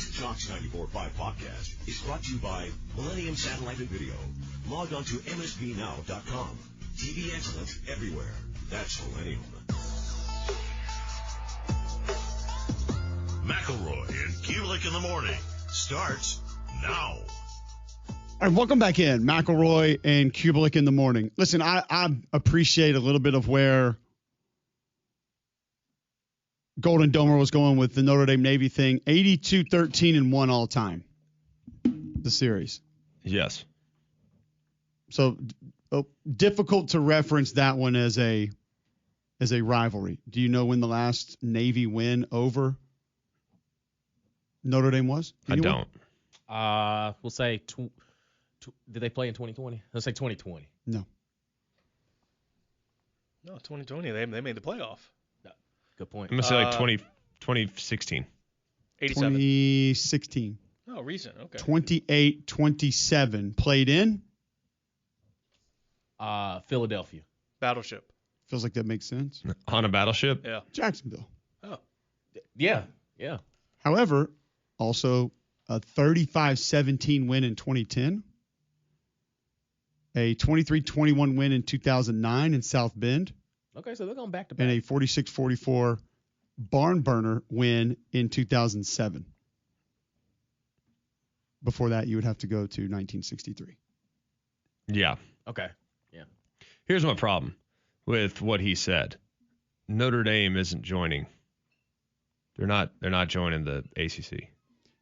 This Talks 94.5 podcast is brought to you by Millennium Satellite and Video. Log on to msbnow.com. TV excellence everywhere. That's Millennium. McElroy and Cubelic in the morning starts now. All right, welcome back in. McElroy and Cubelic in the morning. Listen, I appreciate a little bit of where Golden Domer was going with the Notre Dame Navy thing. 82-13-1 all time, the series. Yes. So difficult to reference that one as a rivalry. Do you know when the last Navy win over Notre Dame was? Anyone? I don't. We'll say, did they play in 2020? Let's say 2020. No. No, 2020. They made the playoff. Good point. I'm going to say like 2016. 87. 2016. Oh, recent. Okay. 28-27. Played in? Philadelphia. Battleship. Feels like that makes sense. On a battleship? Yeah. Jacksonville. Oh. Yeah. However, also a 35-17 win in 2010. A 23-21 win in 2009 in South Bend. Okay, so they're going back to back. And a 46-44 barn burner win in 2007. Before that, you would have to go to 1963. Yeah. Okay. Yeah. Here's my problem with what he said. Notre Dame isn't joining. They're not joining the ACC.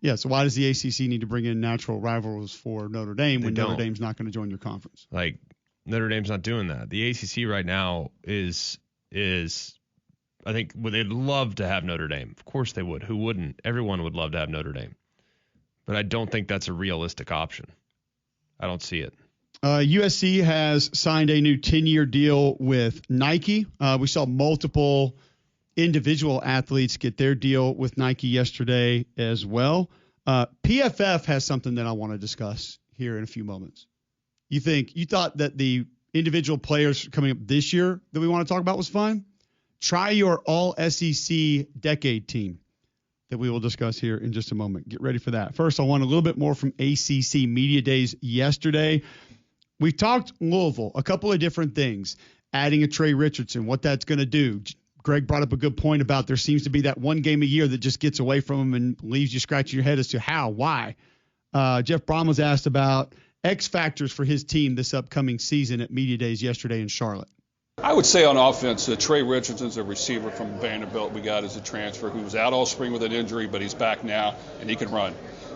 Yeah, so why does the ACC need to bring in natural rivals for Notre Dame when don't. Notre Dame's not going to join your conference? Like, Notre Dame's not doing that. The ACC right now is I think they'd love to have Notre Dame. Of course they would. Who wouldn't? Everyone would love to have Notre Dame. But I don't think that's a realistic option. I don't see it. USC has signed a new 10-year deal with Nike. We saw multiple individual athletes get their deal with Nike yesterday as well. PFF has something that I want to discuss here in a few moments. You thought that the individual players coming up this year that we want to talk about was fun? Try your all-SEC decade team that we will discuss here in just a moment. Get ready for that. First, I want a little bit more from ACC Media Days yesterday. We talked Louisville, a couple of different things, adding a Trey Richardson, what that's going to do. Greg brought up a good point about there seems to be that one game a year that just gets away from him and leaves you scratching your head as to how, why. Jeff Brom was asked about X factors for his team this upcoming season at Media Days yesterday in Charlotte. I would say on offense, Trey Richardson's a receiver from Vanderbilt we got as a transfer who was out all spring with an injury, but he's back now, and he can run.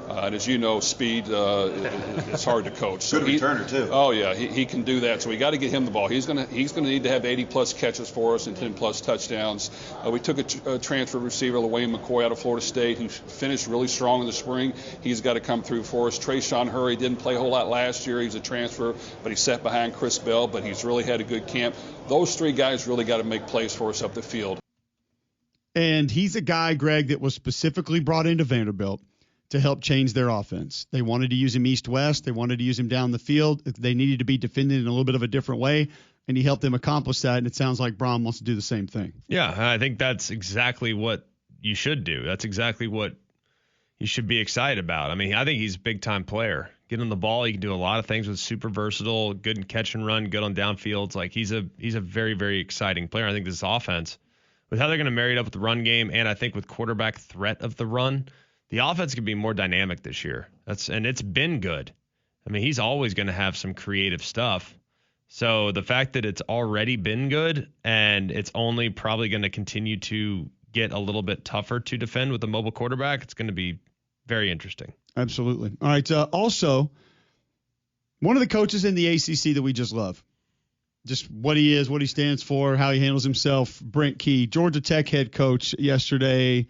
And as you know, speed is hard to coach. Good returner, too. Oh, yeah, he can do that. So we got to get him the ball. He's gonna need to have 80-plus catches for us and 10-plus touchdowns. We took a transfer receiver, LaWayne McCoy, out of Florida State, who finished really strong in the spring. He's got to come through for us. Trayshawn Hurry didn't play a whole lot last year. He's a transfer, but he sat behind Chris Bell, but he's really had a good camp. Those three guys really got to make plays for us up the field. And he's a guy, Greg, that was specifically brought into Vanderbilt to help change their offense. They wanted to use him east-west. They wanted to use him down the field. They needed to be defended in a little bit of a different way, and he helped them accomplish that, and it sounds like Brom wants to do the same thing. Yeah, I think that's exactly what you should do. That's exactly what you should be excited about. I mean, I think he's a big-time player. Get him the ball. He can do a lot of things with super versatile, good in catch and run, good on downfields. Like, he's a very, very exciting player. I think this offense, with how they're going to marry it up with the run game and I think with quarterback threat of the run, the offense can be more dynamic this year. And it's been good. I mean, he's always going to have some creative stuff. So the fact that it's already been good and it's only probably going to continue to get a little bit tougher to defend with a mobile quarterback, it's going to be very interesting. Absolutely. All right. Also, one of the coaches in the ACC that we just love, just what he is, what he stands for, how he handles himself, Brent Key, Georgia Tech head coach yesterday.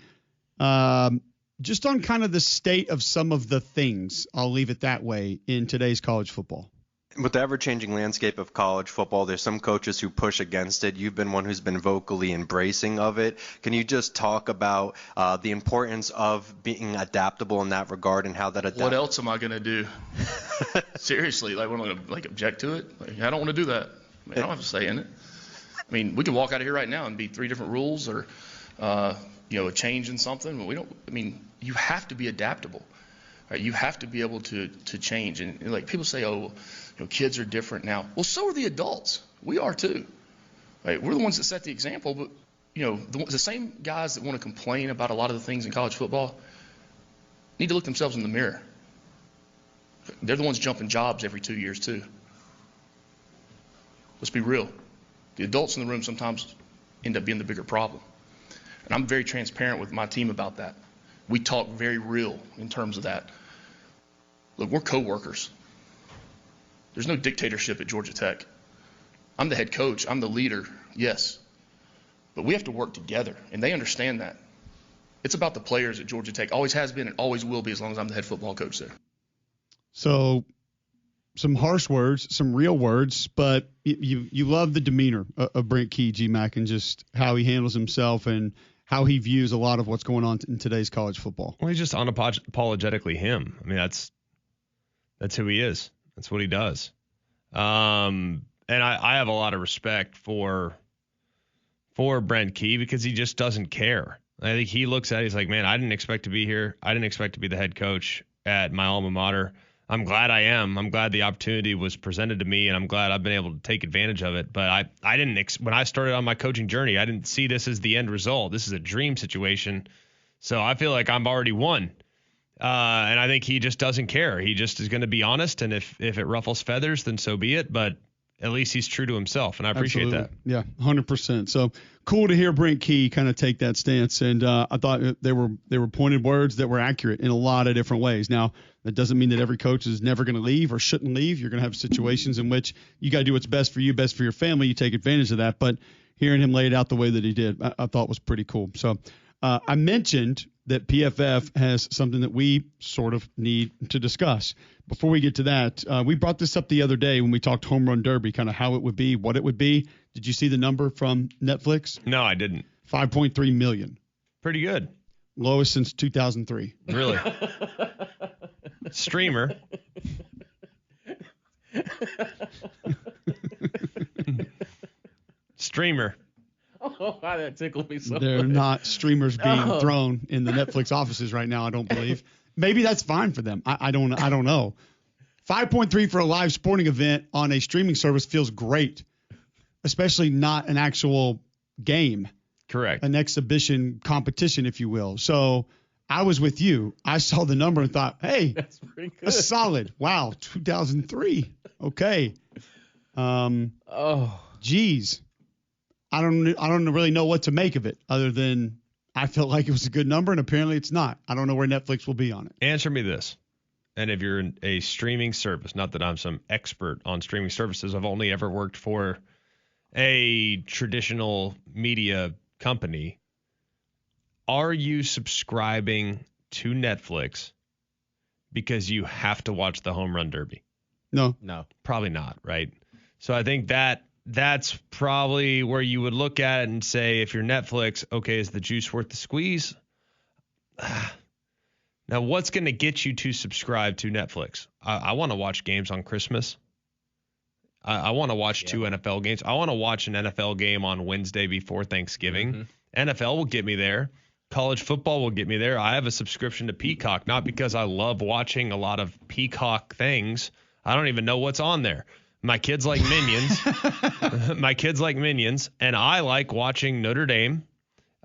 Just on kind of the state of some of the things, I'll leave it that way, in today's college football. With the ever-changing landscape of college football, there's some coaches who push against it. You've been one who's been vocally embracing of it. Can you just talk about the importance of being adaptable in that regard and how that adapts? What else am I going to do? Seriously, like, what am I going to object to it? Like, I don't want to do that. I mean, I don't have a say in it. I mean, we can walk out of here right now and be 3 different rules or a change in something. You have to be adaptable. Right? You have to be able to change. And like people say, kids are different now. Well, so are the adults. We are too. Right? We're the ones that set the example, but the same guys that want to complain about a lot of the things in college football need to look themselves in the mirror. They're the ones jumping jobs every 2 years too. Let's be real. The adults in the room sometimes end up being the bigger problem. And I'm very transparent with my team about that. We talk very real in terms of that. Look, we're co-workers. There's no dictatorship at Georgia Tech. I'm the head coach. I'm the leader, yes. But we have to work together, and they understand that. It's about the players at Georgia Tech. Always has been and always will be as long as I'm the head football coach there. So some harsh words, some real words, but you love the demeanor of Brent Key, G-Mac, and just how he handles himself and how he views a lot of what's going on in today's college football. Well, he's just unapologetically him. I mean, that's who he is. That's what he does. And I have a lot of respect for Brent Key because he just doesn't care. I think he looks at it, he's like, man, I didn't expect to be here. I didn't expect to be the head coach at my alma mater. I'm glad I am. I'm glad the opportunity was presented to me, and I'm glad I've been able to take advantage of it. But I didn't when I started on my coaching journey, I didn't see this as the end result. This is a dream situation. So I feel like I'm already won. And I think he just doesn't care. He just is going to be honest, and if it ruffles feathers, then so be it. But at least he's true to himself, and I appreciate that. Yeah, 100%. So cool to hear Brent Key kind of take that stance, and I thought they were pointed words that were accurate in a lot of different ways. Now, that doesn't mean that every coach is never going to leave or shouldn't leave. You're going to have situations in which you got to do what's best for you, best for your family. You take advantage of that, but hearing him lay it out the way that he did, I thought was pretty cool. So I mentioned that PFF has something that we sort of need to discuss. Before we get to that, we brought this up the other day when we talked Home Run Derby, kind of how it would be, what it would be. Did you see the number from Netflix? No, I didn't. 5.3 million. Pretty good. Lowest since 2003. Really? Streamer. Streamer. Oh, that tickled me so They're much. not streamers being thrown in the Netflix offices right now, I don't believe. Maybe that's fine for them. I don't know. 5.3 for a live sporting event on a streaming service feels great, especially not an actual game. Correct. An exhibition competition, if you will. So I was with you. I saw the number and thought, hey, That's pretty good. that's solid. Wow, 2003. Okay. Geez. I don't really know what to make of it other than I felt like it was a good number, and apparently it's not. I don't know where Netflix will be on it. Answer me this. And if you're in a streaming service, not that I'm some expert on streaming services, I've only ever worked for a traditional media company. Are you subscribing to Netflix because you have to watch the Home Run Derby? No. Probably not, right? So I think that's probably where you would look at it and say, if you're Netflix, okay, is the juice worth the squeeze? Now, what's going to get you to subscribe to Netflix? I want to watch games on Christmas. I want to watch 2 NFL games. I want to watch an NFL game on Wednesday before Thanksgiving. NFL will get me there. College football will get me there. I have a subscription to Peacock, not because I love watching a lot of Peacock things. I don't even know what's on there. My kids like Minions. And I like watching Notre Dame.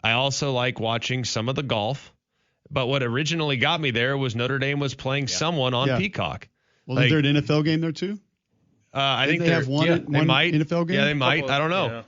I also like watching some of the golf. But what originally got me there was Notre Dame was playing someone on Peacock. Well, is there an NFL game there too? I think they have one might. NFL game. Yeah, they might. I don't know. Yeah.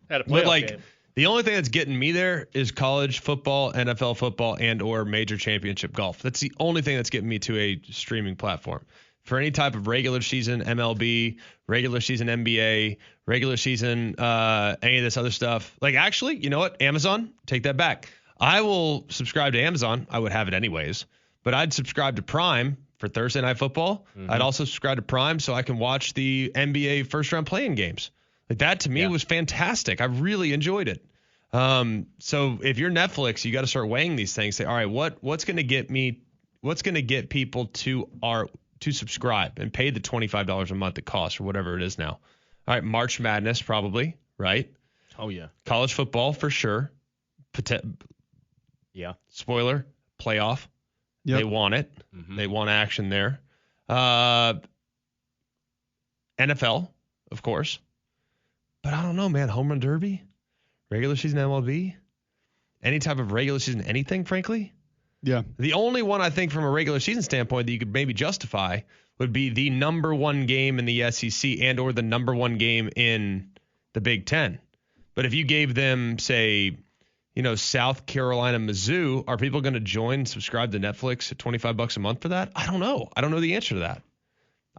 Had a But playoff game. the only thing that's getting me there is college football, NFL football, and or major championship golf. That's the only thing that's getting me to a streaming platform. For any type of regular season MLB, regular season NBA, regular season any of this other stuff. Like, actually, you know what? Amazon, take that back. I will subscribe to Amazon. I would have it anyways. But I'd subscribe to Prime for Thursday Night Football. I'd also subscribe to Prime so I can watch the NBA first-round play-in games. Like, that to me was fantastic. I really enjoyed it. So if you're Netflix, you got to start weighing these things. Say, all right, what's going to get people to subscribe and pay the $25 a month it costs or whatever it is now. All right, March Madness probably, right? Oh, yeah. College football for sure. Yeah. Spoiler, playoff. Yep. They want it. Mm-hmm. They want action there. NFL, of course. But I don't know, man. Home run derby, regular season MLB, any type of regular season anything, frankly. Yeah. The only one I think from a regular season standpoint that you could maybe justify would be the number one game in the SEC and or the number one game in the Big Ten. But if you gave them, say, South Carolina, Mizzou, are people going to join and subscribe to Netflix at $25 a month for that? I don't know. I don't know the answer to that.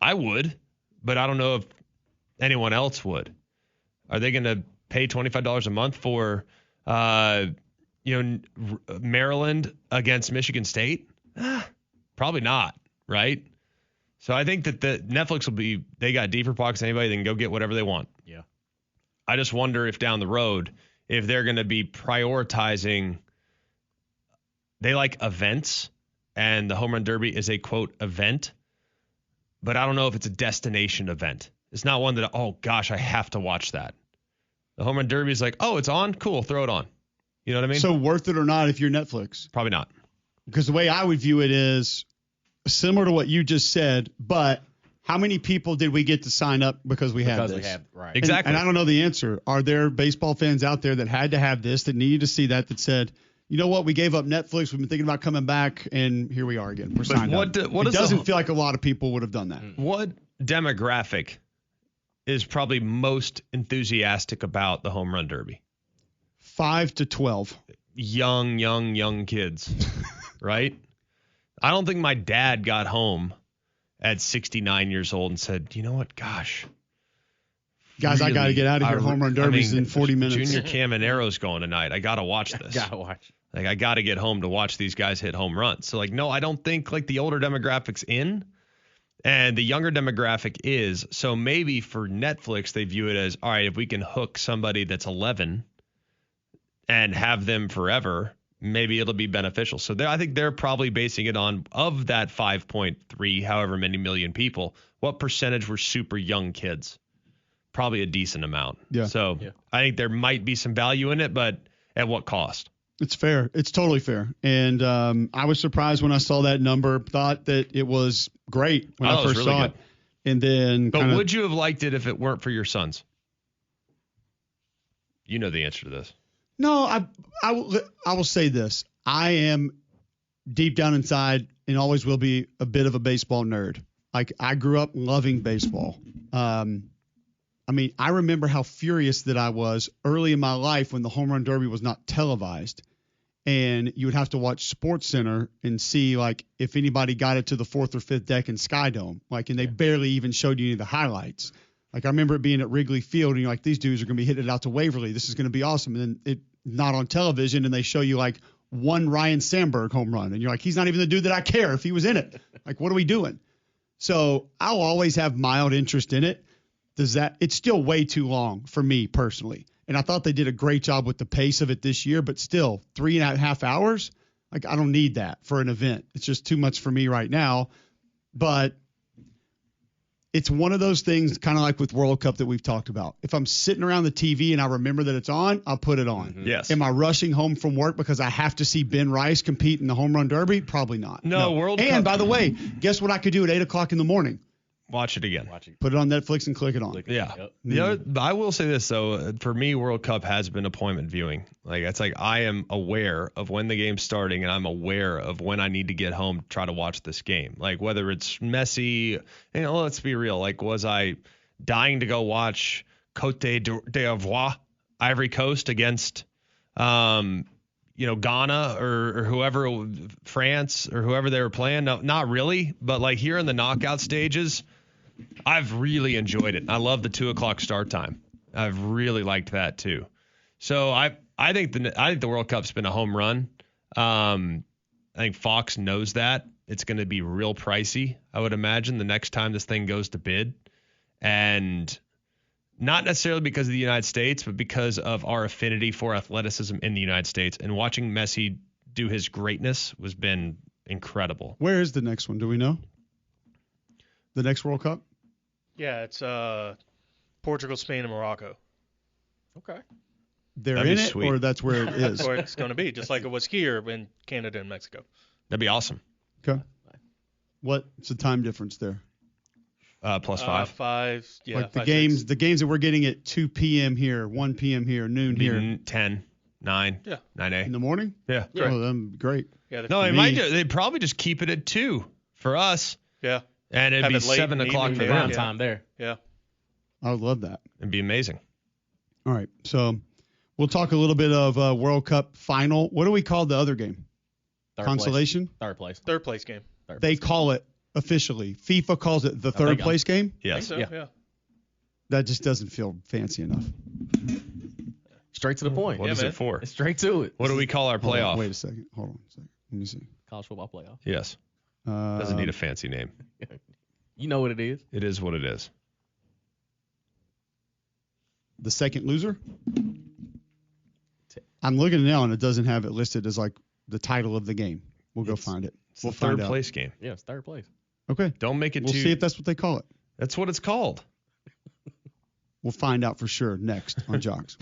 I would, but I don't know if anyone else would. Are they going to pay $25 a month for, Maryland against Michigan State? Probably not, right? So I think that the Netflix they got deeper pockets than anybody. They can go get whatever they want. Yeah. I just wonder if down the road, if they're going to be prioritizing, they like events, and the Home Run Derby is a, quote, event. But I don't know if it's a destination event. It's not one that, oh, gosh, I have to watch that. The Home Run Derby is like, oh, it's on? Cool, throw it on. You know what I mean? So worth it or not if you're Netflix? Probably not. Because the way I would view it is similar to what you just said, but how many people did we get to sign up because we had this? Right. Exactly. And I don't know the answer. Are there baseball fans out there that had to have this, that needed to see that said, you know what, we gave up Netflix, we've been thinking about coming back, and here we are again. We're signed up. It doesn't feel like a lot of people would have done that. What demographic is probably most enthusiastic about the Home Run Derby? 5 to 12. Young kids, right? I don't think my dad got home at 69 years old and said, you know what, gosh. Guys, really, I got to get out of here. Home Run Derby's in 40 minutes. Junior Camanero's going tonight. I got to watch this. Gotta watch. Like, I got to get home to watch these guys hit home runs. So, no, I don't think, the older demographic's in and the younger demographic is. So maybe for Netflix, they view it as, all right, if we can hook somebody that's 11 and have them forever, maybe it'll be beneficial. So I think they're probably basing it on, of that 5.3, however many million people, what percentage were super young kids? Probably a decent amount. Yeah. So I think there might be some value in it, but at what cost? It's fair. It's totally fair. And I was surprised when I saw that number, thought that it was great when I first saw it. And then But would you have liked it if it weren't for your sons? You know the answer to this. No, I will say this. I am deep down inside and always will be a bit of a baseball nerd. I grew up loving baseball. I remember how furious that I was early in my life when the Home Run Derby was not televised. And you would have to watch SportsCenter and see, if anybody got it to the 4th or 5th deck in Skydome. And they barely even showed you any of the highlights. I remember it being at Wrigley Field, and you're like, these dudes are going to be hitting it out to Waverly. This is going to be awesome. And then it not on television, and they show you, one Ryan Sandberg home run. And you're like, he's not even the dude that I care if he was in it. What are we doing? So I'll always have mild interest in it. It's still way too long for me personally. And I thought they did a great job with the pace of it this year, but still 3.5 hours. I don't need that for an event. It's just too much for me right now. But it's one of those things kind of like with World Cup that we've talked about. If I'm sitting around the TV and I remember that it's on, I'll put it on. Mm-hmm. Yes. Am I rushing home from work because I have to see Ben Rice compete in the Home Run Derby? Probably not. No. World Cup. And by the way, guess what I could do at 8 o'clock in the morning? Watch it again. Put it on Netflix and click it on. Yeah. I will say this, though. For me, World Cup has been appointment viewing. I am aware of when the game's starting, and I'm aware of when I need to get home to try to watch this game. Whether it's Messi, let's be real. Was I dying to go watch Cote d'Ivoire, Ivory Coast against, Ghana or whoever, France or whoever they were playing? No, not really. But here in the knockout stages, I've really enjoyed it. I love the 2:00 start time. I've really liked that too. So I think the World Cup's been a home run. I think Fox knows that it's going to be real pricey. I would imagine the next time this thing goes to bid, and not necessarily because of the United States, but because of our affinity for athleticism in the United States. And watching Messi do his greatness has been incredible. Where is the next one? Do we know? The next World Cup? Yeah, it's Portugal, Spain, and Morocco. Okay. they're That'd in be it sweet. or that's where it is? That's where it's going to be, just like it was here in Canada and Mexico. That'd be awesome. Okay. What's the time difference there? Plus 5. 5, yeah. Like the 5, games 6. the games that we're getting at 2 p.m. here, 1 p.m. here, noon here 10, 9, Yeah. 9A. in the morning? Yeah. Oh, then great. Yeah, No, For they me- might. They'd probably just keep it at 2 for us, yeah, and it'd Have be it late 7 in the o'clock evening, for yeah. them. Prime time there. yeah. I would love that. It'd be amazing. All right. So we'll talk a little bit of World Cup final. What do we call the other game? Third Consolation? Third place. Third place game. Third They place. call it officially. FIFA calls it the third think place game. I Yes. think so, yeah. That just doesn't feel fancy enough. Straight to the point. What Yeah, is man. it for? It's straight to it. What do we call our Hold on, playoff? wait a second. Hold on a second. Let me see. College football playoff. Yes. Doesn't need a fancy name. You know what it is. It is what it is. The second loser? I'm looking now and it doesn't have it listed as like the title of the game. We'll go find it. It's We'll the third find out. place game. Yeah, it's third place. Okay. Don't make it We'll too. see if that's what they call it. That's what it's called. We'll find out for sure next on Jocks.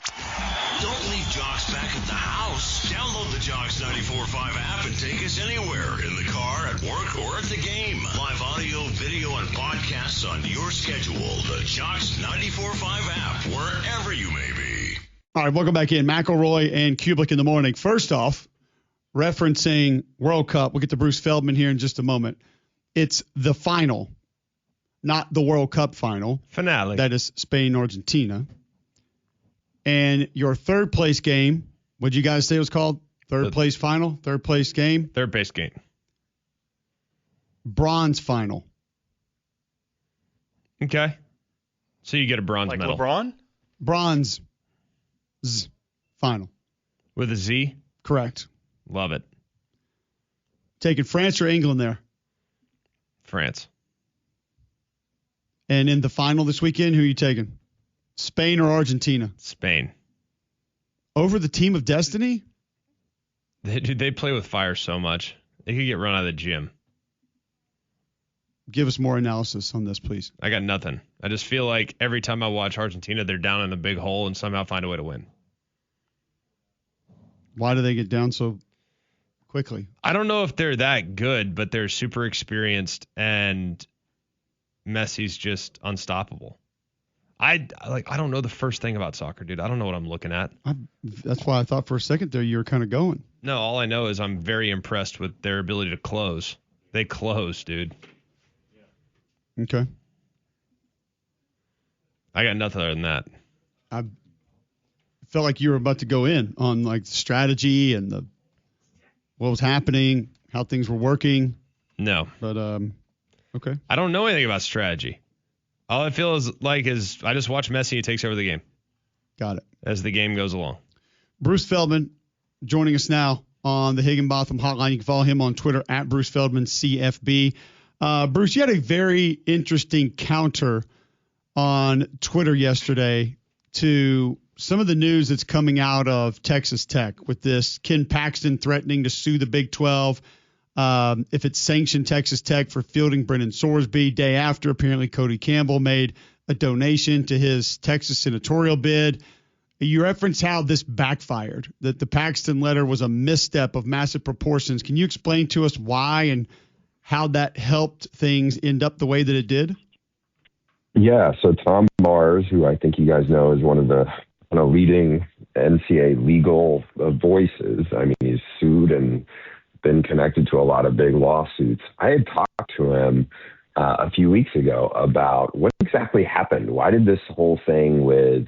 Don't leave Jocks back at the house. Download the Jocks 94.5 app and take us anywhere. In the car, at work, or at the game. Live audio, video, and podcasts on your schedule. The Jocks 94.5 app, wherever you may be. All right, welcome back in. McElroy and Cubelic in the morning. First off, referencing World Cup, we'll get to Bruce Feldman here in just a moment. It's the final, not the World Cup final. Finale. That is Spain-Argentina. And your third place game, what'd you guys say it was called? Third place final? Third place game? Third base game. Bronze final. Okay. So you get a bronze Like medal. LeBron? Bronze final. With a Z? Correct. Love it. Taking France or England there? France. And in the final this weekend, who are you taking? Spain or Argentina? Spain. Over the team of destiny? They play with fire so much. They could get run out of the gym. Give us more analysis on this, please. I got nothing. I just feel like every time I watch Argentina, they're down in the big hole and somehow find a way to win. Why do they get down so quickly? I don't know if they're that good, but they're super experienced and Messi's just unstoppable. I don't know the first thing about soccer, dude. I don't know what I'm looking at. That's why I thought for a second there you were kind of going. No, all I know is I'm very impressed with their ability to close. They close, dude. Okay. I got nothing other than that. I felt like you were about to go in on like the strategy and what was happening, how things were working. No. But okay. I don't know anything about strategy. All I feel is I just watch Messi. He takes over the game Got it. as the game goes along. Bruce Feldman joining us now on the Higginbotham Hotline. You can follow him on Twitter at Bruce Feldman CFB. Bruce, you had a very interesting counter on Twitter yesterday to some of the news that's coming out of Texas Tech with this Ken Paxton threatening to sue the Big 12 if it's sanctioned Texas Tech for fielding Brennan Sorsby. Day after, apparently Cody Campbell made a donation to his Texas senatorial bid. You referenced how this backfired, that the Paxton letter was a misstep of massive proportions. Can you explain to us why and how that helped things end up the way that it did? Yeah, so Tom Mars, who I think you guys know is one of the leading NCAA legal voices. I mean, he's sued and been connected to a lot of big lawsuits. I had talked to him a few weeks ago about what exactly happened. Why did this whole thing with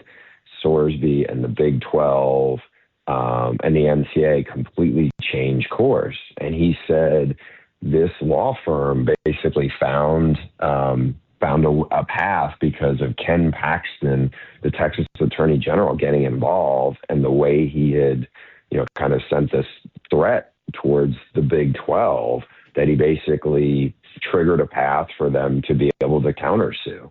Sorsby and the Big 12 and the NCAA completely change course? And he said this law firm basically found a path because of Ken Paxton, the Texas Attorney General, getting involved and the way he had, kind of sent this threat towards the Big 12, that he basically triggered a path for them to be able to countersue.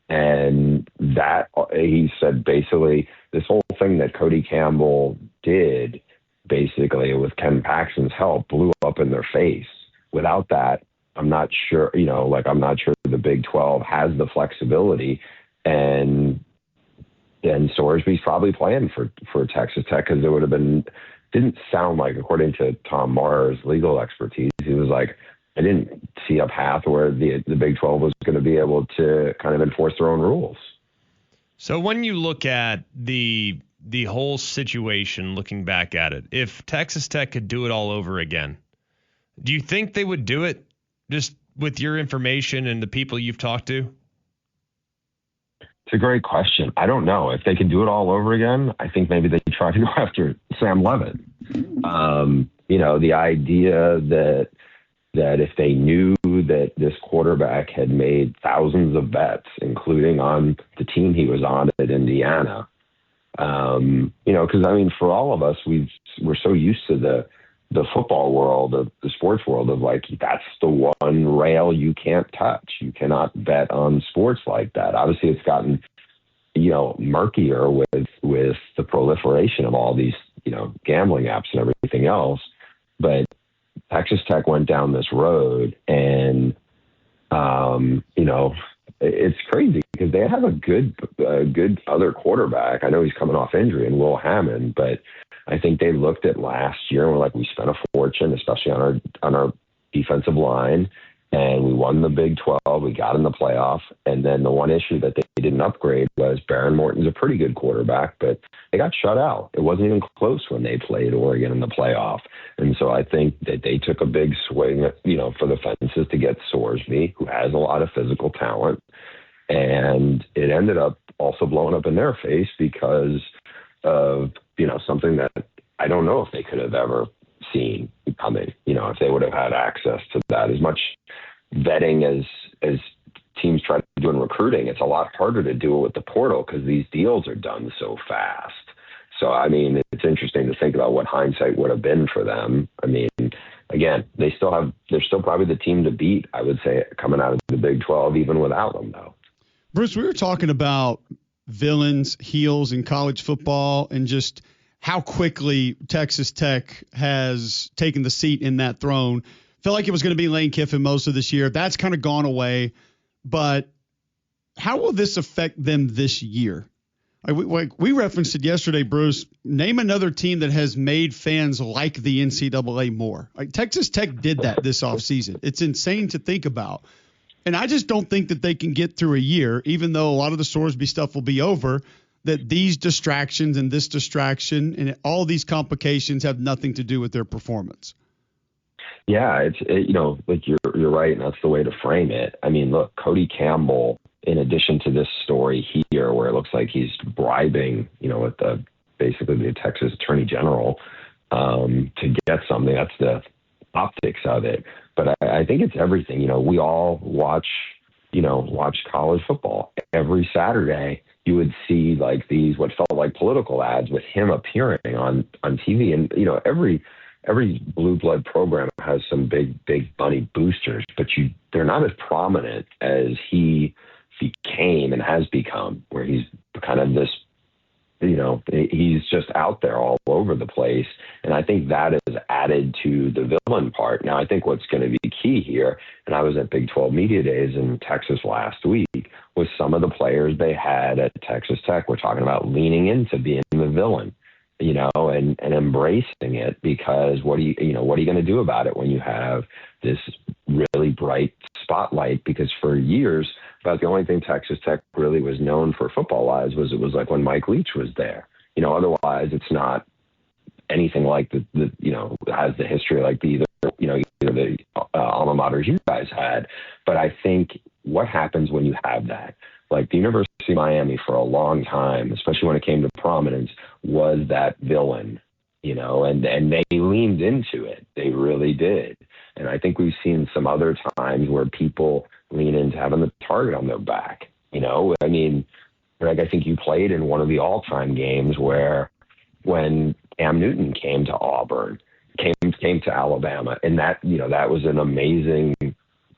And that, he said, basically, this whole thing that Cody Campbell did, basically, with Ken Paxton's help, blew up in their face. Without that, I'm not sure, I'm not sure the Big 12 has the flexibility. And and Sorsby's probably playing for Texas Tech, because it would have didn't sound like, according to Tom Maher's legal expertise, he was like, I didn't see a path where the Big 12 was going to be able to kind of enforce their own rules. So when you look at the whole situation, looking back at it, if Texas Tech could do it all over again, do you think they would do it, just with your information and the people you've talked to? It's a great question. I don't know. If they could do it all over again, I think maybe they try to go after Sam Levitt. The idea that if they knew that this quarterback had made thousands of bets, including on the team he was on at Indiana, because, for all of us, we're so used to the football world, of the sports world, of like, that's the one rail you can't touch. You cannot bet on sports like that. Obviously, it's gotten, murkier with the proliferation of all these, gambling apps and everything else. But Texas Tech went down this road, and, it's crazy because they have a good other quarterback. I know he's coming off injury, and Will Hammond, but I think they looked at last year and were like, we spent a fortune, especially on our defensive line, and we won the Big 12. We got in the playoff. And then the one issue that they didn't upgrade was Baron Morton's a pretty good quarterback, but they got shut out. It wasn't even close when they played Oregon in the playoff. And so I think that they took a big swing, for the fences to get Sorsby, who has a lot of physical talent. And it ended up also blowing up in their face because of, something that I don't know if they could have ever seen coming, if they would have had access to that. As much vetting as teams try to do in recruiting, it's a lot harder to do it with the portal because these deals are done so fast. So, it's interesting to think about what hindsight would have been for them. Again, they're still probably the team to beat, I would say, coming out of the Big 12, even without them, though. Bruce, we were talking about villains, heels in college football, and just how quickly Texas Tech has taken the seat in that throne. Felt like it was going to be Lane Kiffin most of this year. That's kind of gone away. But how will this affect them this year? We referenced it yesterday, Bruce. Name another team that has made fans like the NCAA more. Texas Tech did that this offseason. It's insane to think about. And I just don't think that they can get through a year, even though a lot of the Sorsby stuff will be over, that these distractions and this distraction and all these complications have nothing to do with their performance. Yeah, you're right, and that's the way to frame it. Look, Cody Campbell, in addition to this story here, where it looks like he's bribing, with basically the Texas Attorney General to get something. That's the optics of it. But I think it's everything. We all watch college football every Saturday. You would see like these what felt like political ads with him appearing on TV, and every blue blood program has some big money boosters, but they're not as prominent as he became and has become, where he's kind of this, he's just out there all over the place. And I think that is added to the villain part. Now, I think what's going to be key here, and I was at Big 12 Media Days in Texas last week, was some of the players they had at Texas Tech were talking about leaning into being the villain, and embracing it, because what are you going to do about it when you have this really bright spotlight? Because for years, about the only thing Texas Tech really was known for football-wise was it was like when Mike Leach was there. Otherwise it's not anything like the has the history like either the alma maters you guys had. But I think what happens when you have that, like the University of Miami for a long time, especially when it came to prominence, was that villain, and they leaned into it. They really did. And I think we've seen some other times where people lean into having the target on their back. Greg, I think you played in one of the all-time games where when Cam Newton came to Auburn, came to Alabama, and that was an amazing,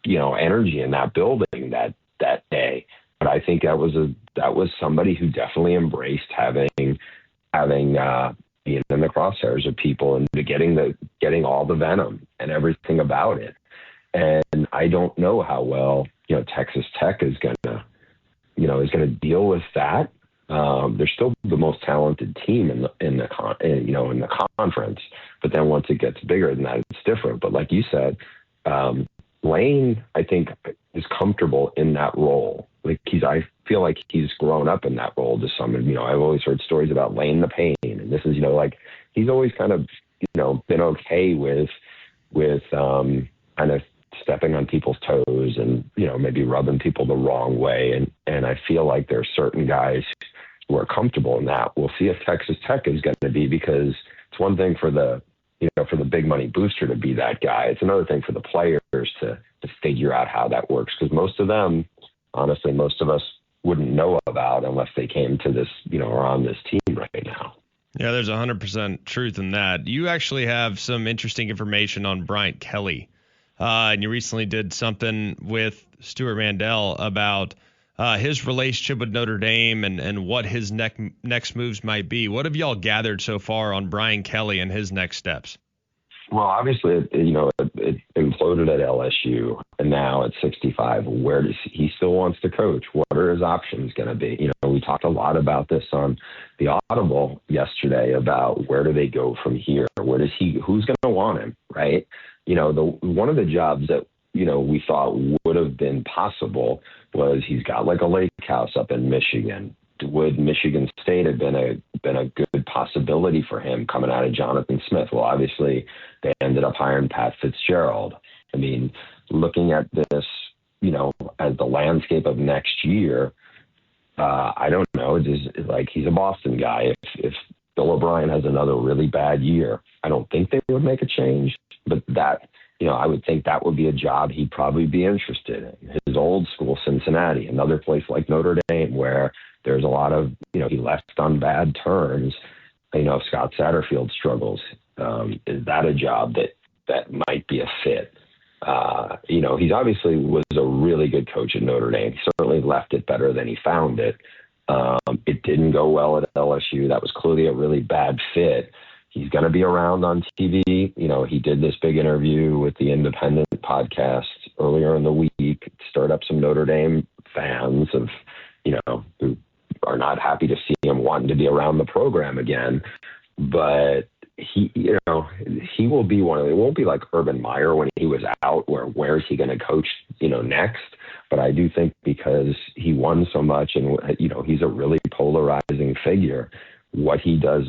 energy in that building that day. But I think that was somebody who definitely embraced having being in the crosshairs of people and getting all the venom and everything about it. And I don't know how well Texas Tech is gonna deal with that. They're still the most talented team in the conference. But then once it gets bigger than that, it's different. But like you said, Lane, I think, is comfortable in that role. I feel like he's grown up in that role to some. I've always heard stories about Lane the Pain, and this is, he's always kind of, been okay with kind of stepping on people's toes and, maybe rubbing people the wrong way. And I feel like there are certain guys who are comfortable in that. We'll see if Texas Tech is going to be, because it's one thing for the big money booster to be that guy. It's another thing for the players to figure out how that works. Because most of us wouldn't know about unless they came to this, are on this team right now. Yeah, there's 100% truth in that. You actually have some interesting information on Bryant Kelly. And you recently did something with Stuart Mandel about his relationship with Notre Dame and what his next moves might be. What have y'all gathered so far on Brian Kelly and his next steps? Well, obviously, it imploded at LSU, and now at 65, where does he still wants to coach? What are his options going to be? We talked a lot about this on the Audible yesterday about where do they go from here? Who's going to want him, right? One of the jobs that, we thought would have been possible was he's got like a lake house up in Michigan. Would Michigan State have been a good possibility for him coming out of Jonathan Smith? Well, obviously they ended up hiring Pat Fitzgerald. I mean, looking at this, as the landscape of next year, I don't know. It's just like he's a Boston guy. If Bill O'Brien has another really bad year, I don't think they would make a change. But that, I would think that would be a job he'd probably be interested in. His old school, Cincinnati, another place like Notre Dame, where there's a lot of, he left on bad terms. Scott Satterfield struggles. Is that a job that might be a fit? He obviously was a really good coach at Notre Dame. He certainly left it better than he found it. It didn't go well at LSU. That was clearly a really bad fit. He's going to be around on TV. He did this big interview with the Independent podcast earlier in the week, stirred up some Notre Dame fans of, who are not happy to see him wanting to be around the program again. But he will be it won't be like Urban Meyer when he was out, where is he going to coach, next? But I do think because he won so much and, he's a really polarizing figure, what he does,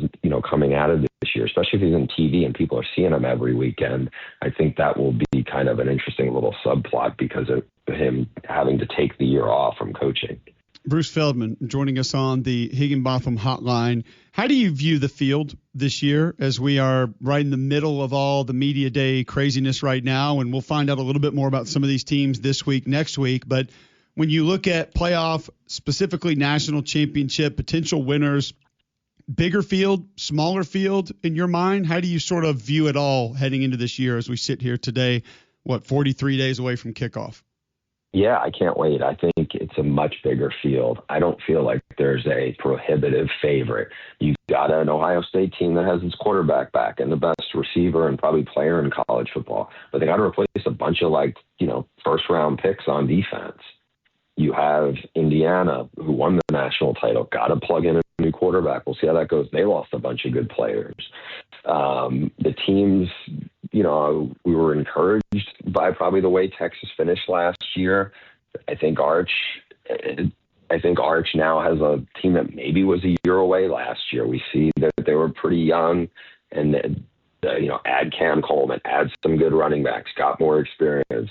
coming out of this year, especially if he's in TV and people are seeing him every weekend, I think that will be kind of an interesting little subplot because of him having to take the year off from coaching. Bruce Feldman joining us on the Higginbotham Hotline. How do you view the field this year as we are right in the middle of all the media day craziness right now? And we'll find out a little bit more about some of these teams this week, next week. But when you look at playoff, specifically national championship, potential winners, bigger field, smaller field in your mind, how do you sort of view it all heading into this year as we sit here today, 43 days away from kickoff? Yeah, I can't wait. I think it's a much bigger field. I don't feel like there's a prohibitive favorite. You've got an Ohio State team that has its quarterback back and the best receiver and probably player in college football, but they got to replace a bunch of first-round picks on defense. You have Indiana, who won the national title, got to plug in a new quarterback. We'll see how that goes. They lost a bunch of good players. The teams, we were encouraged by probably the way Texas finished last year. I think Arch now has a team that maybe was a year away last year. We see that they were pretty young, and add Cam Coleman, add some good running backs, got more experience.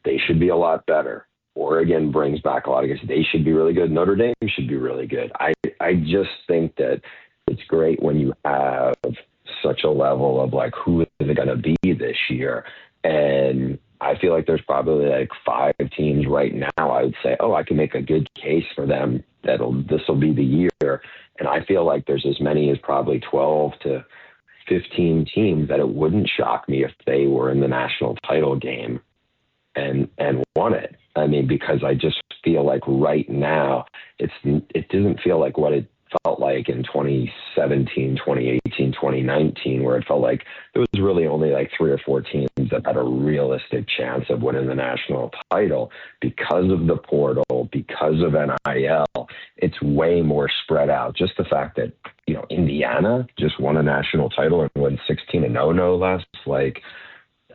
They should be a lot better. Oregon brings back a lot of guys. They should be really good. Notre Dame should be really good. I just think that it's great when you have such a level of who is it going to be this year. And I feel like there's probably 5 teams right now I would say, I can make a good case for them this will be the year. And I feel like there's as many as probably 12 to 15 teams that it wouldn't shock me if they were in the national title game and won it. I mean, because I just feel like right now it doesn't feel like what it felt like in 2017, 2018, 2019, where it felt like there was really only like 3 or 4 teams that had a realistic chance of winning the national title because of the portal, because of NIL. It's way more spread out. Just the fact that, Indiana just won a national title and won 16-0, no less. Like,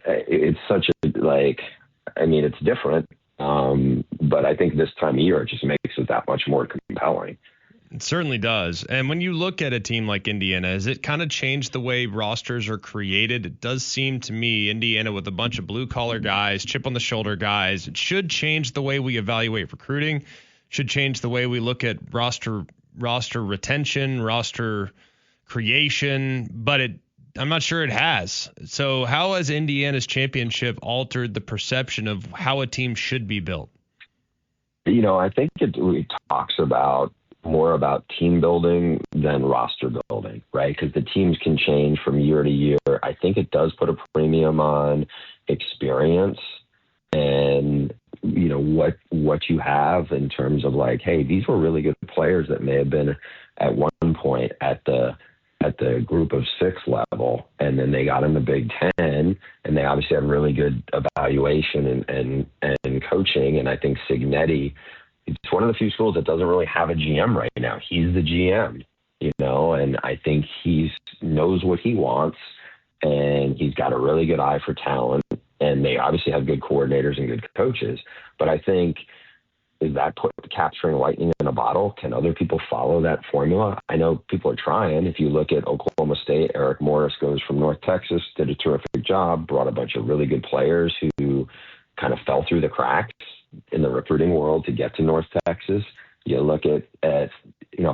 it's such a, it's different. But I think this time of year, it just makes it that much more compelling. It certainly does. And when you look at a team like Indiana, has it kind of changed the way rosters are created? It does seem to me Indiana with a bunch of blue-collar guys, chip-on-the-shoulder guys, it should change the way we evaluate recruiting, should change the way we look at roster retention, roster creation, but I'm not sure it has. So how has Indiana's championship altered the perception of how a team should be built? I think it talks more about team building than roster building, right? Because the teams can change from year to year. I think it does put a premium on experience and, what you have in terms of like, hey, these were really good players that may have been at one point at the group of 6 level, and then they got in the Big Ten, and they obviously had really good evaluation and coaching. And I think Signetti, it's one of the few schools that doesn't really have a GM right now. He's the GM, and I think he knows what he wants, and he's got a really good eye for talent, and they obviously have good coordinators and good coaches. But I think, is that capturing lightning in a bottle? Can other people follow that formula? I know people are trying. If you look at Oklahoma State, Eric Morris goes from North Texas, did a terrific job, brought a bunch of really good players who kind of fell through the cracks in the recruiting world to get to North Texas. You look at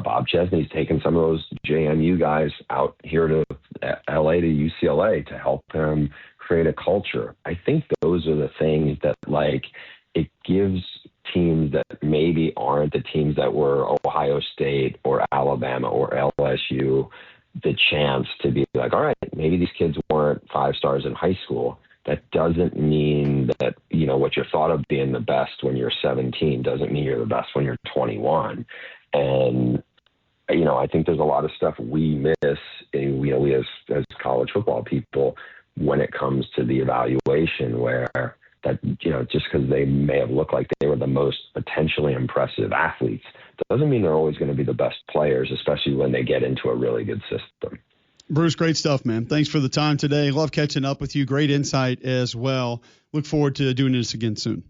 Bob Chesney's taken some of those JMU guys out here to LA to UCLA to help him create a culture. I think those are the things that it gives teams that maybe aren't the teams that were Ohio State or Alabama or LSU the chance to be like, all right, maybe these kids weren't 5 stars in high school. That doesn't mean that, what you're thought of being the best when you're 17 doesn't mean you're the best when you're 21. And, I think there's a lot of stuff we miss, we as college football people, when it comes to the evaluation where that, just because they may have looked like they were the most potentially impressive athletes, doesn't mean they're always going to be the best players, especially when they get into a really good system. Bruce, great stuff, man. Thanks for the time today. Love catching up with you. Great insight as well. Look forward to doing this again soon.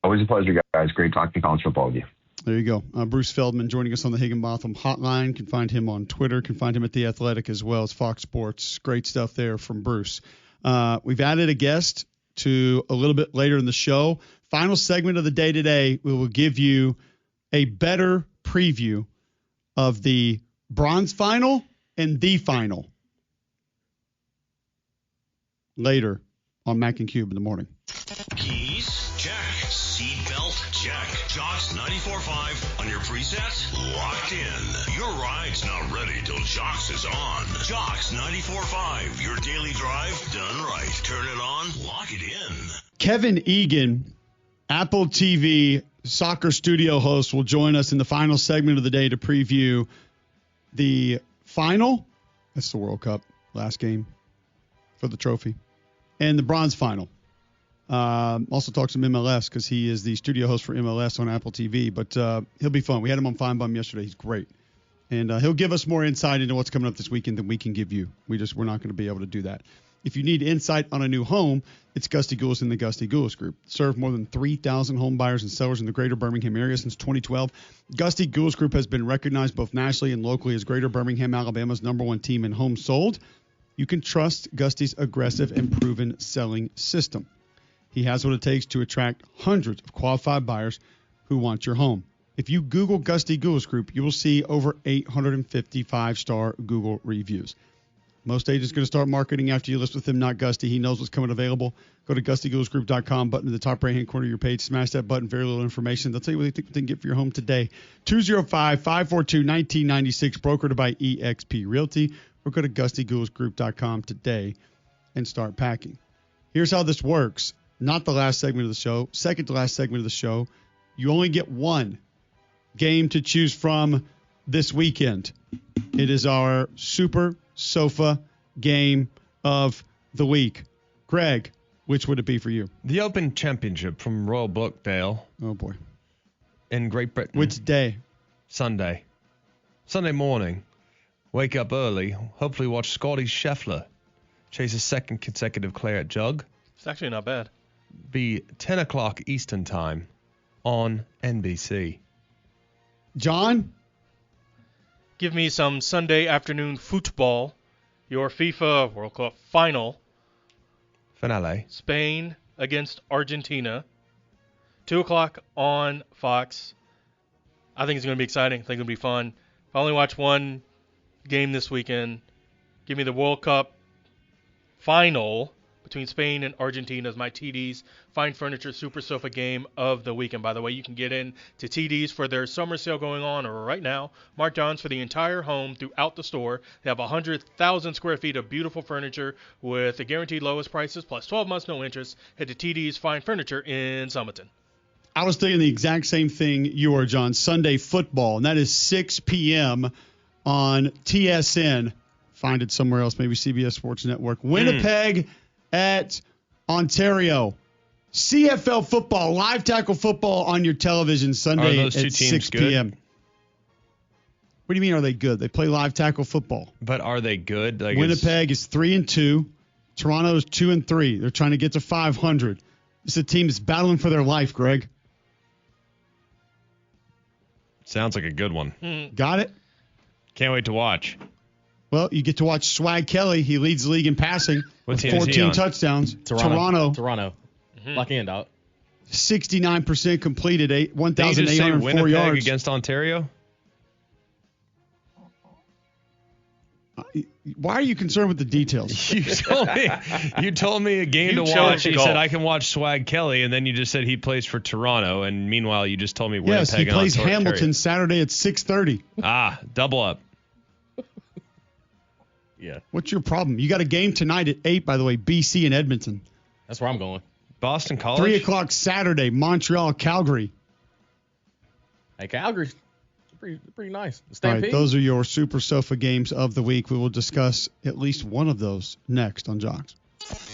Always a pleasure, guys. Great talking college football with you. There you go. Bruce Feldman joining us on the Higginbotham Hotline. Can find him on Twitter. Can find him at The Athletic as well as Fox Sports. Great stuff there from Bruce. We've added a guest to a little bit later in the show. Final segment of the day today, we will give you a better preview of the bronze final and the final later on Mac and Cube in the morning. Keys? Check. Seatbelt? Check. Jocks 94.5 on your preset? Locked in. Your ride's not ready till Jocks is on. Jocks 94.5, your daily drive done right. Turn it on, lock it in. Kevin Egan, Apple TV soccer studio host, will join us in the final segment of the day to preview the final. That's the World Cup, last game for the trophy, and the bronze final. Also talk some MLS because he is the studio host for MLS on Apple TV, but he'll be fun. We had him on Fine Bum yesterday. He's great. And he'll give us more insight into what's coming up this weekend than we can give you. We're not going to be able to do that. If you need insight on a new home, it's Gusty Goulas and the Gusty Goulas Group. Served more than 3,000 home buyers and sellers in the greater Birmingham area since 2012. Gusty Goulas Group has been recognized both nationally and locally as Greater Birmingham, Alabama's #1 team in homes sold. You can trust Gusty's aggressive and proven selling system. He has what it takes to attract hundreds of qualified buyers who want your home. If you Google Gusty Goulas Group, you will see over 850 5-star Google reviews. Most agents are going to start marketing after you list with him, not Gusty. He knows what's coming available. Go to GustyGoulasGroup.com, button in the top right-hand corner of your page. Smash that button. Very little information. They'll tell you what they think they can get for your home today. 205-542-1996, brokered by eXp Realty. Or go to GustyGoulasGroup.com today and start packing. Here's how this works. Not the last segment of the show. Second to last segment of the show. You only get one game to choose from this weekend. It is our Super Sofa game of the week. Greg, which would it be for you? The Open Championship from Royal Birkdale. Oh, boy. In Great Britain. Which day? Sunday. Sunday morning. Wake up early. Hopefully watch Scotty Scheffler chase his second consecutive claret jug. It's actually not bad. Be 10 o'clock Eastern Time on NBC. John? Give me some Sunday afternoon football. Your FIFA World Cup final. Finale. Spain against Argentina. 2 o'clock on Fox. I think it's going to be exciting. I think it'll be fun. If I only watch one game this weekend, give me the World Cup final between Spain and Argentina as my TD's Fine Furniture Super Sofa game of the weekend. By the way, you can get in to TD's for their summer sale going on right now. Markdowns for the entire home throughout the store. They have 100,000 square feet of beautiful furniture with the guaranteed lowest prices plus 12 months no interest. Head to TD's Fine Furniture in Sumiton. I was thinking the exact same thing you were, John. Sunday football, and that is 6 p.m. on TSN. Find it somewhere else, maybe CBS Sports Network. Winnipeg at Ontario. CFL football, live tackle football on your television Sunday at 6 p.m. What do you mean, are they good? They play live tackle football. But are they good? Like Winnipeg is 3-2. Toronto is 2-3. They're trying to get to 500. This is a team that's battling for their life, Greg. Sounds like a good one. Got it? Can't wait to watch. Well, you get to watch Swag Kelly. He leads the league in passing with 14 touchdowns. Toronto. Mm-hmm. Lock in, dog. 69% completed, 1,804 Winnipeg yards. Against Ontario? Why are you concerned with the details? You told me a game to watch. You said I can watch Swag Kelly, and then you just said he plays for Toronto, and meanwhile you just told me Winnipeg. Yes, he plays and Hamilton Saturday at 6:30. Double up. Yeah. What's your problem? You got a game tonight at 8, by the way, BC and Edmonton. That's where I'm going. Boston College? 3 o'clock Saturday, Montreal, Calgary. Hey, Calgary's pretty nice. All right, those are your Super Sofa games of the week. We will discuss at least one of those next on Jocks.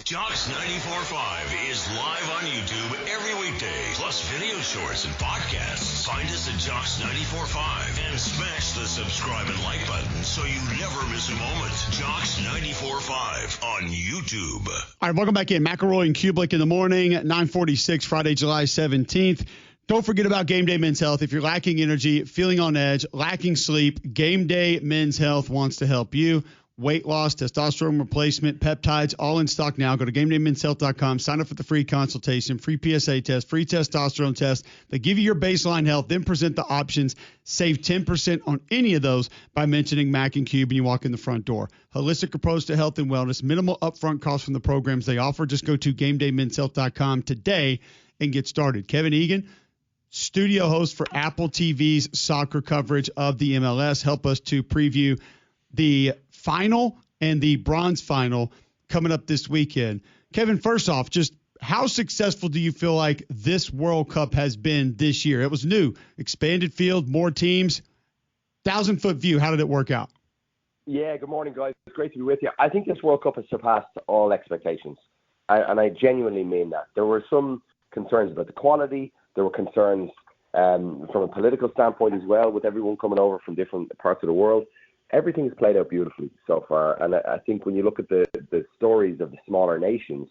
Jocks 94.5 is live on YouTube every weekday, plus video shorts and podcasts. Find us at Jocks 94.5 and smash the subscribe and like button so you never miss a moment. Jocks 94.5 on YouTube. All right, welcome back in. McElroy and Cubelic in the morning, 9:46, Friday, July 17th. Don't forget about Game Day Men's Health. If you're lacking energy, feeling on edge, lacking sleep, Game Day Men's Health wants to help you. Weight loss, testosterone replacement, peptides, all in stock now. Go to GameDayMen'sHealth.com. Sign up for the free consultation, free PSA test, free testosterone test. They give you your baseline health, then present the options. Save 10% on any of those by mentioning Mac and Cube, and you walk in the front door. Holistic approach to health and wellness. Minimal upfront cost from the programs they offer. Just go to GameDayMen'sHealth.com today and get started. Kevin Egan, studio host for Apple TV's soccer coverage of the MLS, help us to preview the final and the bronze final coming up this weekend. Kevin, first off, just how successful do you feel like this World Cup has been this year? It was new, expanded field, more teams, 1,000-foot view. How did it work out? Yeah, good morning, guys. It's great to be with you. I think this World Cup has surpassed all expectations, and I genuinely mean that. There were some concerns about the quality. There were concerns from a political standpoint as well, with everyone coming over from different parts of the world. Everything's played out beautifully so far, and I think when you look at the stories of the smaller nations,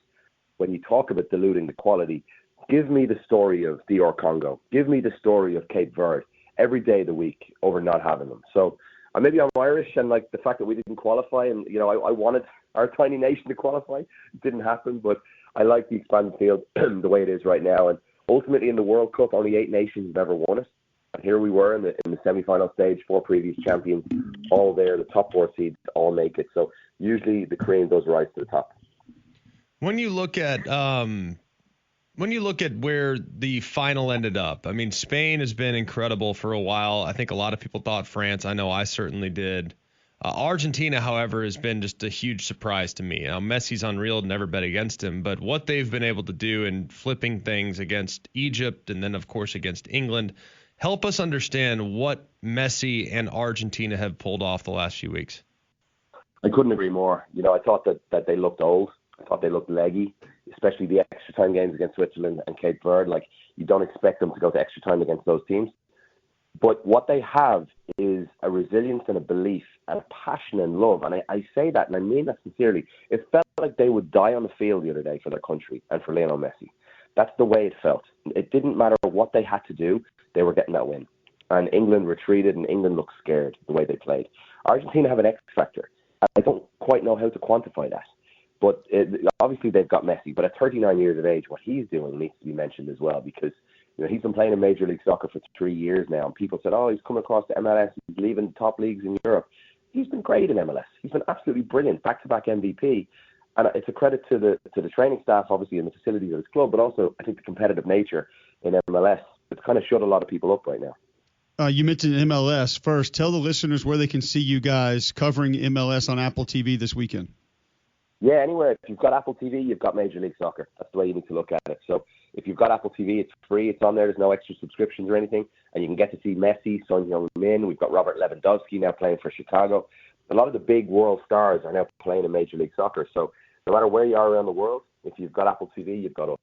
when you talk about diluting the quality, give me the story of DR Congo, give me the story of Cape Verde every day of the week over not having them. So maybe I'm Irish, and like the fact that we didn't qualify, and I wanted our tiny nation to qualify, it didn't happen, but I like the expanded field the way it is right now, and ultimately in the World Cup, only 8 nations have ever won it. And here we were in the semi-final stage, 4 previous champions, all there. The top 4 seeds all make it. So usually the cream goes rise to the top. When you look at where the final ended up, I mean, Spain has been incredible for a while. I think a lot of people thought France. I know I certainly did. Argentina, however, has been just a huge surprise to me. Now, Messi's unreal, never bet against him, but what they've been able to do in flipping things against Egypt and then, of course, against England Help us understand what Messi and Argentina have pulled off the last few weeks. I couldn't agree more. I thought that they looked old. I thought they looked leggy, especially the extra time games against Switzerland and Cape Verde. Like, you don't expect them to go to extra time against those teams. But what they have is a resilience and a belief and a passion and love. And I say that, and I mean that sincerely. It felt like they would die on the field the other day for their country and for Lionel Messi. That's the way it felt. It didn't matter what they had to do. They were getting that win. And England retreated, and England looked scared the way they played. Argentina have an X factor. I don't quite know how to quantify that. But obviously they've got Messi. But at 39 years of age, what he's doing needs to be mentioned as well, because he's been playing in Major League Soccer for 3 years now. And people said, he's come across to MLS. He's leaving the top leagues in Europe. He's been great in MLS. He's been absolutely brilliant, back-to-back MVP. And it's a credit to the training staff, obviously, and the facilities of his club, but also I think the competitive nature in MLS. It's kind of shut a lot of people up right now. You mentioned MLS. First, tell the listeners where they can see you guys covering MLS on Apple TV this weekend. Yeah, anywhere. If you've got Apple TV, you've got Major League Soccer. That's the way you need to look at it. So if you've got Apple TV, it's free. It's on there. There's no extra subscriptions or anything. And you can get to see Messi, Son Heung-min. We've got Robert Lewandowski now playing for Chicago. A lot of the big world stars are now playing in Major League Soccer. So no matter where you are around the world, if you've got Apple TV, you've got us.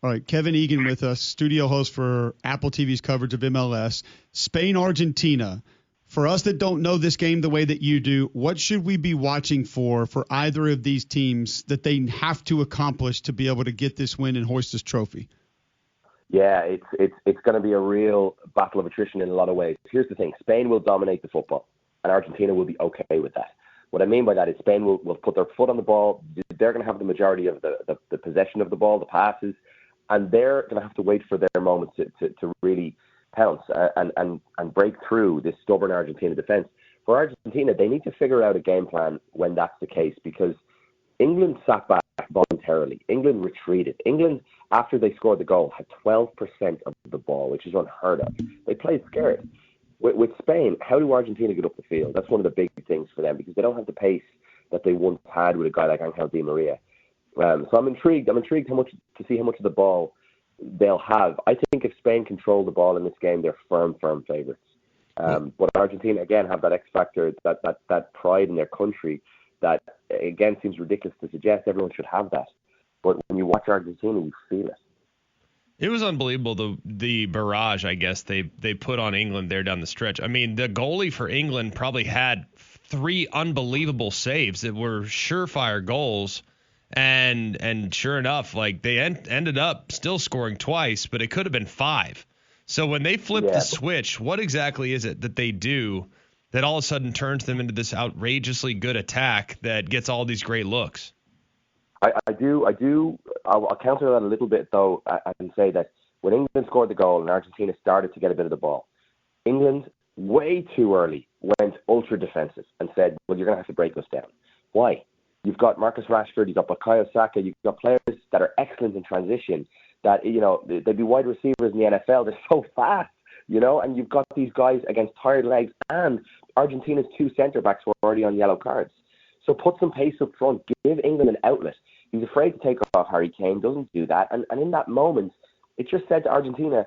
All right, Kevin Egan with us, studio host for Apple TV's coverage of MLS. Spain-Argentina. For us that don't know this game the way that you do, what should we be watching for either of these teams that they have to accomplish to be able to get this win and hoist this trophy? Yeah, it's going to be a real battle of attrition in a lot of ways. Here's the thing. Spain will dominate the football, and Argentina will be okay with that. What I mean by that is Spain will put their foot on the ball. They're going to have the majority of the possession of the ball, the passes, and they're going to have to wait for their moment to really pounce and break through this stubborn Argentina defense. For Argentina, they need to figure out a game plan when that's the case, because England sat back voluntarily. England retreated. England, after they scored the goal, had 12% of the ball, which is unheard of. They played scared. With Spain, how do Argentina get up the field? That's one of the big things for them, because they don't have the pace that they once had with a guy like Angel Di Maria. So I'm intrigued. to see how much of the ball they'll have. I think if Spain control the ball in this game, they're firm favourites. But Argentina, again, have that X factor, that pride in their country that, again, seems ridiculous to suggest everyone should have that. But when you watch Argentina, you feel it. It was unbelievable, the barrage, I guess, they put on England there down the stretch. I mean, the goalie for England probably had 3 unbelievable saves that were surefire goals. And sure enough, like, they ended up still scoring twice, but it could have been 5. So when they flip the switch, what exactly is it that they do that all of a sudden turns them into this outrageously good attack that gets all these great looks? I do. I'll counter that a little bit, though, and say that when England scored the goal and Argentina started to get a bit of the ball, England way too early went ultra defensive and said, well, you're going to have to break us down. Why? You've got Marcus Rashford, you've got Bukayo Saka, you've got players that are excellent in transition, that, they'd be wide receivers in the NFL. They're so fast, and you've got these guys against tired legs, and Argentina's 2 centre-backs were already on yellow cards. So put some pace up front. Give England an outlet. He's afraid to take off Harry Kane, doesn't do that. And in that moment, it just said to Argentina,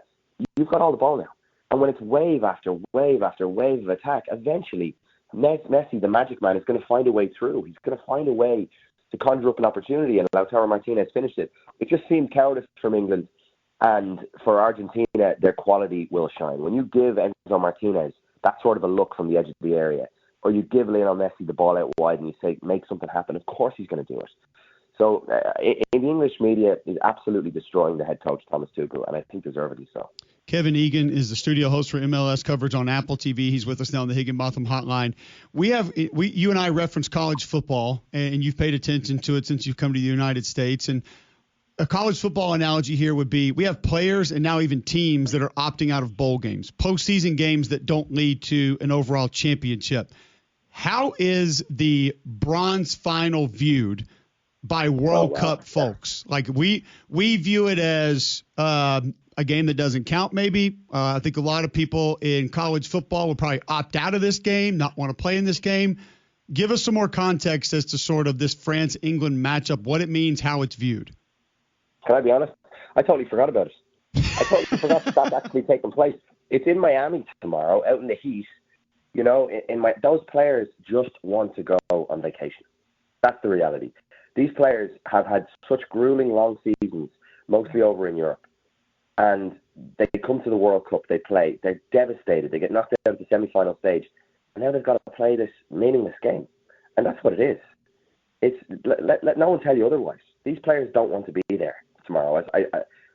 you've got all the ball now. And when it's wave after wave after wave of attack, eventually Messi, the magic man, is going to find a way through. He's going to find a way to conjure up an opportunity, and Lautaro Martinez finished it. It just seemed cowardice from England. And for Argentina, their quality will shine. When you give Enzo Martinez that sort of a look from the edge of the area, or you give Lionel Messi the ball out wide and you say, make something happen, of course he's going to do it. So in the English media is absolutely destroying the head coach, Thomas Tuchel, and I think deservedly so. Kevin Egan is the studio host for MLS coverage on Apple TV. He's with us now on the Higginbotham Hotline. You and I reference college football, and you've paid attention to it since you've come to the United States. And a college football analogy here would be we have players and now even teams that are opting out of bowl games, postseason games that don't lead to an overall championship. How is the bronze final viewed by World Cup folks? Like we view it as a game that doesn't count maybe. I think a lot of people in college football will probably opt out of this game, not want to play in this game. Give us some more context as to sort of this France-England matchup, what it means, how it's viewed. Can I be honest? I totally forgot about it. I totally forgot that that's actually taking place. It's in Miami tomorrow, out in the heat. You know, those players just want to go on vacation. That's the reality. These players have had such grueling long seasons, mostly over in Europe. And they come to the World Cup, they play, they're devastated, they get knocked out of the semi-final stage, and now they've got to play this meaningless game. And that's what it is. Let no one tell you otherwise. These players don't want to be there tomorrow.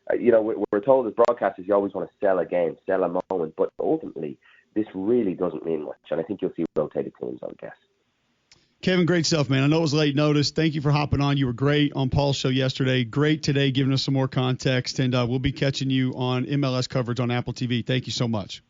We're told as broadcasters you always want to sell a game, sell a moment, but ultimately this really doesn't mean much. And I think you'll see rotated teams, I would guess. Kevin, great stuff, man. I know it was late notice. Thank you for hopping on. You were great on Paul's show yesterday. Great today, giving us some more context. And we'll be catching you on MLS coverage on Apple TV. Thank you so much.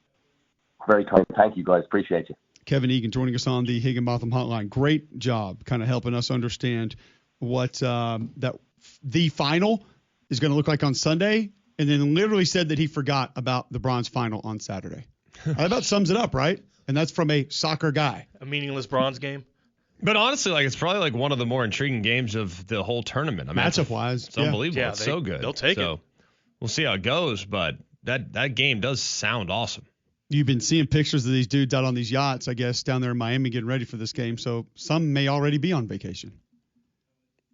Very kind. Thank you, guys. Appreciate you. Kevin Egan joining us on the Higginbotham Hotline. Great job kind of helping us understand what the final is going to look like on Sunday, and then literally said that he forgot about the bronze final on Saturday. That about sums it up, right? And that's from a soccer guy. A meaningless bronze game. But honestly, it's probably like one of the more intriguing games of the whole tournament. I mean, matchup-wise, it's unbelievable. Yeah, it's so good. They'll take it. We'll see how it goes, but that game does sound awesome. You've been seeing pictures of these dudes out on these yachts, I guess, down there in Miami getting ready for this game. So some may already be on vacation.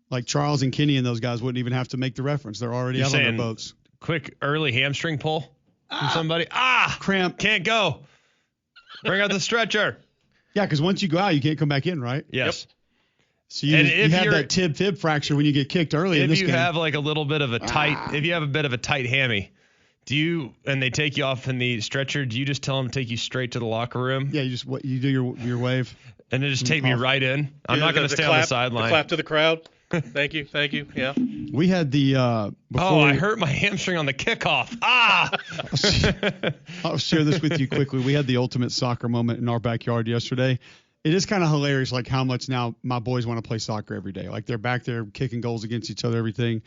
Like Charles and Kenny and those guys wouldn't even have to make the reference. They're already out on their boats. Quick early hamstring pull from somebody. Cramp. Can't go. Bring out the stretcher. Yeah, because once you go out, you can't come back in, right? Yes. Yep. So you have that tib-fib fracture when you get kicked early in this game. If you have like a little bit of a tight, if you have a bit of a tight hammy, and they take you off in the stretcher, do you just tell them to take you straight to the locker room? Yeah, you do your wave. And then just take me right in? I'm not going to stay on the sideline. Clap to the crowd. Thank you. Yeah. We had the I hurt my hamstring on the kickoff. I'll share this with you quickly. We had the ultimate soccer moment in our backyard yesterday. It is kind of hilarious, like how much now my boys want to play soccer every day. Like they're back there kicking goals against each other, everything.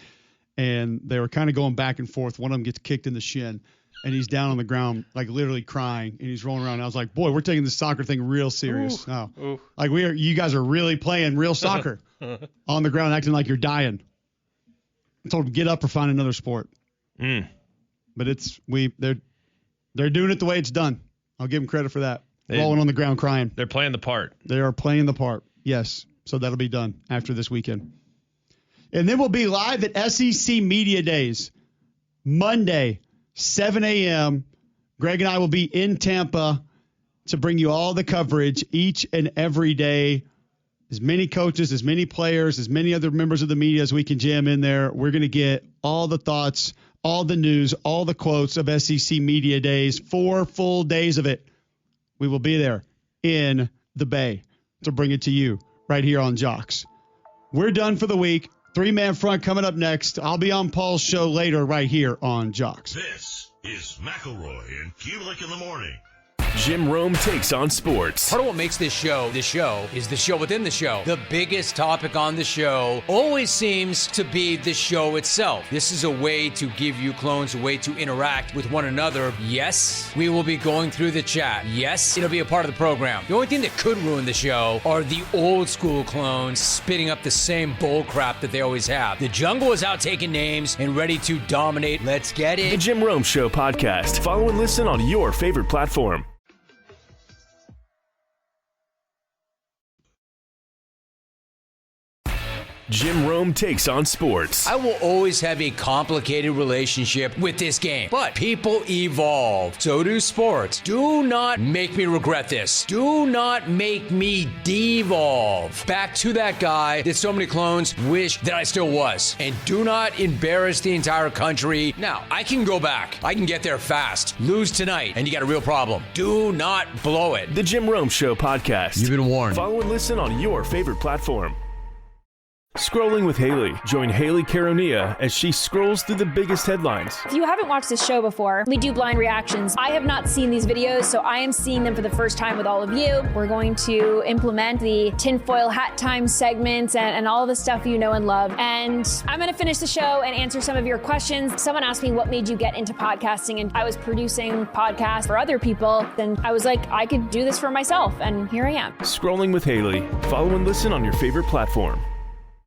And they were kind of going back and forth. One of them gets kicked in the shin, and he's down on the ground, like literally crying, and he's rolling around. I was like, boy, we're taking this soccer thing real serious. Like you guys are really playing real soccer on the ground, acting like you're dying. I told them, get up or find another sport. But they're doing it the way it's done. I'll give them credit for that. Rolling on the ground crying. They're playing the part. They are playing the part. Yes. So that'll be done after this weekend. And then we'll be live at SEC Media Days, Monday, 7 a.m. Greg and I will be in Tampa to bring you all the coverage each and every day. As many coaches, as many players, as many other members of the media as we can jam in there. We're going to get all the thoughts, all the news, all the quotes of SEC Media Days, 4 full days of it. We will be there in the Bay to bring it to you right here on Jocks. We're done for the week. 3-man front coming up next. I'll be on Paul's show later right here on Jocks. This is McElroy and Cubelic in the morning. Jim Rome takes on sports. Part of what makes this show is the show within the show. The biggest topic on the show always seems to be the show itself. This is a way to give you clones a way to interact with one another. Yes, we will be going through the chat. Yes, it'll be a part of the program. The only thing that could ruin the show are the old school clones spitting up the same bull crap that they always have. The jungle is out taking names and ready to dominate. Let's get it. The Jim Rome Show podcast. Follow and listen on your favorite platform. Jim Rome takes on sports. I will always have a complicated relationship with this game, but people evolve. So do sports. Do not make me regret this. Do not make me devolve back to that guy that so many clones wish that I still was. And do not embarrass the entire country. Now, I can go back. I can get there fast. Lose tonight, and you got a real problem. Do not blow it. The Jim Rome Show podcast. You've been warned. Follow and listen on your favorite platform. Scrolling with Haley. Join Haley Caronia as she scrolls through the biggest headlines. If you haven't watched this show before, we do blind reactions. I have not seen these videos, so I am seeing them for the first time with all of you. We're going to implement the tinfoil hat time segments and all the stuff you know and love. And I'm going to finish the show and answer some of your questions. Someone asked me what made you get into podcasting, and I was producing podcasts for other people. And I was like, I could do this for myself, and here I am. Scrolling with Haley. Follow and listen on your favorite platform.